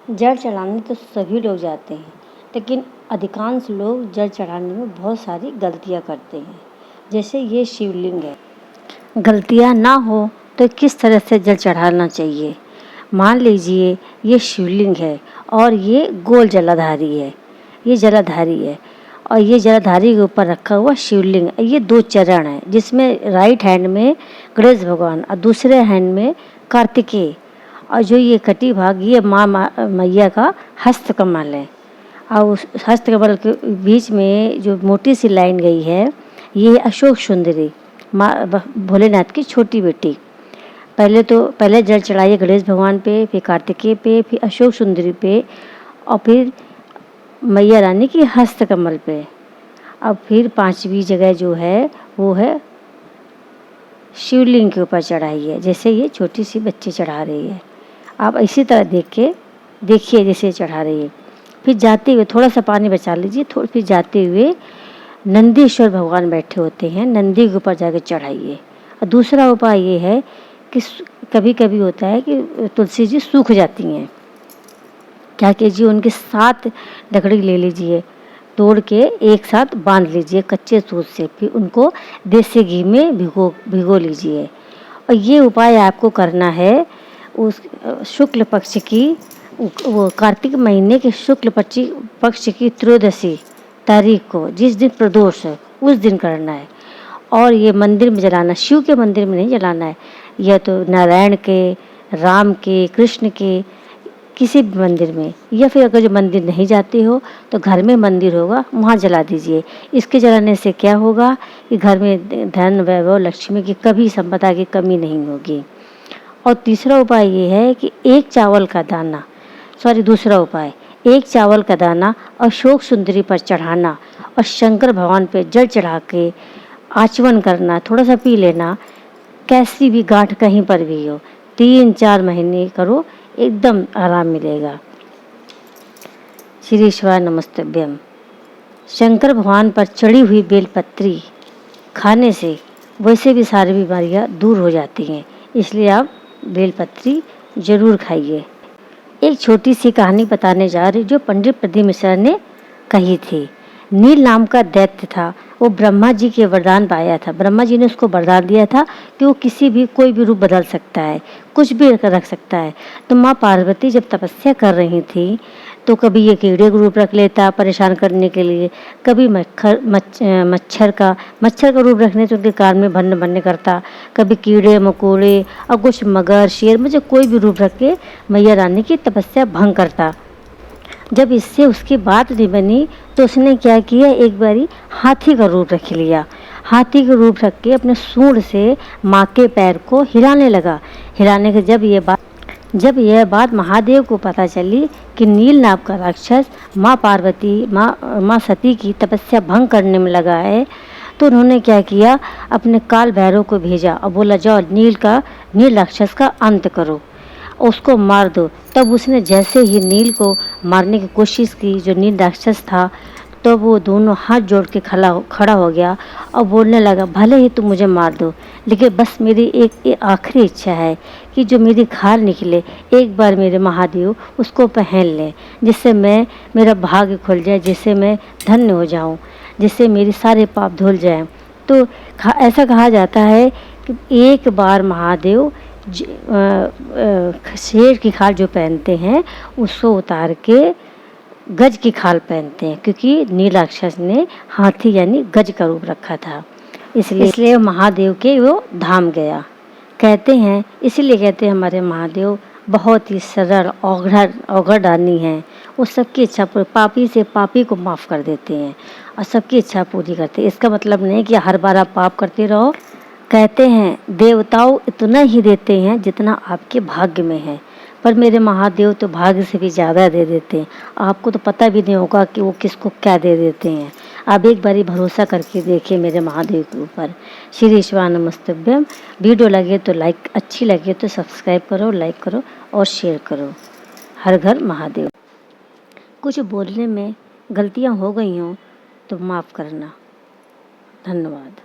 जल चढ़ाने तो सभी लोग जाते हैं, लेकिन अधिकांश लोग जल चढ़ाने में बहुत सारी गलतियाँ करते हैं। जैसे ये शिवलिंग है, गलतियाँ ना हो तो किस तरह से जल चढ़ाना चाहिए। मान लीजिए ये शिवलिंग है और ये गोल जलाधारी है, ये जलाधारी है और ये जलाधारी के ऊपर रखा हुआ शिवलिंग। ये 2 चरण है, जिसमें राइट हैंड में गणेश भगवान और दूसरे हैंड में कार्तिकेय, और जो ये कटी भाग ये माँ मैया का हस्तकमल है। और उस हस्तकमल के बीच में जो मोटी सी लाइन गई है, ये अशोक सुंदरी माँ भोलेनाथ की छोटी बेटी। पहले जल चढ़ाइए गणेश भगवान पे, फिर कार्तिकेय पे, फिर अशोक सुंदरी पे और फिर मैया रानी की हस्तकमल पे। अब फिर 5वीं जगह जो है वो है शिवलिंग के ऊपर चढ़ाइए, जैसे ये छोटी सी बच्ची चढ़ा रही है। आप इसी तरह देखिए जैसे चढ़ा रही है। फिर जाते हुए थोड़ा सा पानी बचा लीजिए, फिर जाते हुए नंदीश्वर भगवान बैठे होते हैं, नंदी के ऊपर जाकर चढ़ाइए। और दूसरा उपाय ये है कि कभी कभी होता है कि तुलसी जी सूख जाती हैं, क्या कीजिए उनके 7 लकड़ी ले लीजिए, तोड़ के एक साथ बांध लीजिए कच्चे सूत से, फिर उनको देसी घी में भिगो लीजिए। और ये उपाय आपको करना है उस शुक्ल पक्ष की, वो कार्तिक महीने के शुक्ल पक्ष की त्रयोदशी तारीख को, जिस दिन प्रदोष है उस दिन करना है। और ये मंदिर में जलाना, शिव के मंदिर में नहीं जलाना है, यह तो नारायण के, राम के, कृष्ण के किसी भी मंदिर में, या फिर अगर जो मंदिर नहीं जाते हो तो घर में मंदिर होगा वहाँ जला दीजिए। इसके जलाने से क्या होगा कि घर में धन वैभव लक्ष्मी की कभी संपदा की कमी नहीं होगी। और तीसरा उपाय ये है कि एक चावल का दाना अशोक सुंदरी पर चढ़ाना और शंकर भगवान पे जल चढ़ा के आचमन करना, थोड़ा सा पी लेना, कैसी भी गांठ कहीं पर भी हो, 3-4 महीने करो, एकदम आराम मिलेगा। श्री शिवाय नमस्तुभ्यम। शंकर भगवान पर चढ़ी हुई बेलपत्री खाने से वैसे भी सारी बीमारियां दूर हो जाती हैं, इसलिए आप बेलपत्री जरूर खाइए। एक छोटी सी कहानी बताने जा रही जो पंडित प्रदीप मिश्रा ने कही थी। नील नाम का दैत्य था, वो ब्रह्मा जी के वरदान पाया था। ब्रह्मा जी ने उसको वरदान दिया था कि वो कोई भी रूप बदल सकता है, कुछ भी रख सकता है। तो माँ पार्वती जब तपस्या कर रही थी तो कभी ये कीड़े का रूप रख लेता परेशान करने के लिए, कभी मच्छर का रूप रखने से उनके कान में भन्न करता, कभी कीड़े मकोड़े और कुछ मगर शेर, मुझे कोई भी रूप रख के मैया रानी की तपस्या भंग करता। जब इससे उसकी बात नहीं बनी तो उसने क्या किया, एक बारी हाथी का रूप रख लिया। हाथी का रूप रख के अपने सूंड से माँ के पैर को हिलाने लगा। हिलाने के जब यह बात महादेव को पता चली कि नील नाम का राक्षस माँ सती की तपस्या भंग करने में लगा है, तो उन्होंने क्या किया, अपने काल भैरव को भेजा और बोला जाओ नील राक्षस का अंत करो, उसको मार दो। तब उसने जैसे ही नील को मारने की कोशिश की, जो नील राक्षस था, तो वो दोनों हाथ जोड़ के खड़ा हो गया और बोलने लगा, भले ही तुम मुझे मार दो, लेकिन बस मेरी एक आखिरी इच्छा है कि जो मेरी खाल निकले एक बार मेरे महादेव उसको पहन लें, जिससे मेरा भाग्य खुल जाए, जिससे मैं धन्य हो जाऊं, जिससे मेरे सारे पाप धुल जाएं। तो ऐसा कहा जाता है कि एक बार महादेव शेर की खाल जो पहनते हैं उसको उतार के गज की खाल पहनते हैं, क्योंकि नील राक्षस ने हाथी यानी गज का रूप रखा था, इसलिए महादेव के वो धाम गया। इसीलिए कहते हैं हमारे महादेव बहुत ही सरल औघड़दानी हैं। वो सबकी इच्छा पापी से पापी को माफ़ कर देते हैं और सबकी इच्छा पूरी करते हैं। इसका मतलब नहीं कि हर बार आप पाप करते रहो। कहते हैं देवताओं इतना ही देते हैं जितना आपके भाग्य में है, पर मेरे महादेव तो भाग्य से भी ज़्यादा दे देते हैं। आपको तो पता भी नहीं होगा कि वो किसको क्या दे देते हैं। आप एक बारी भरोसा करके देखिए मेरे महादेव के ऊपर। श्री शिवाय नमस्तुभ्यम। वीडियो लगे तो अच्छी लगे तो सब्सक्राइब करो, लाइक करो और शेयर करो। हर घर महादेव। कुछ बोलने में गलतियाँ हो गई हों तो माफ़ करना। धन्यवाद।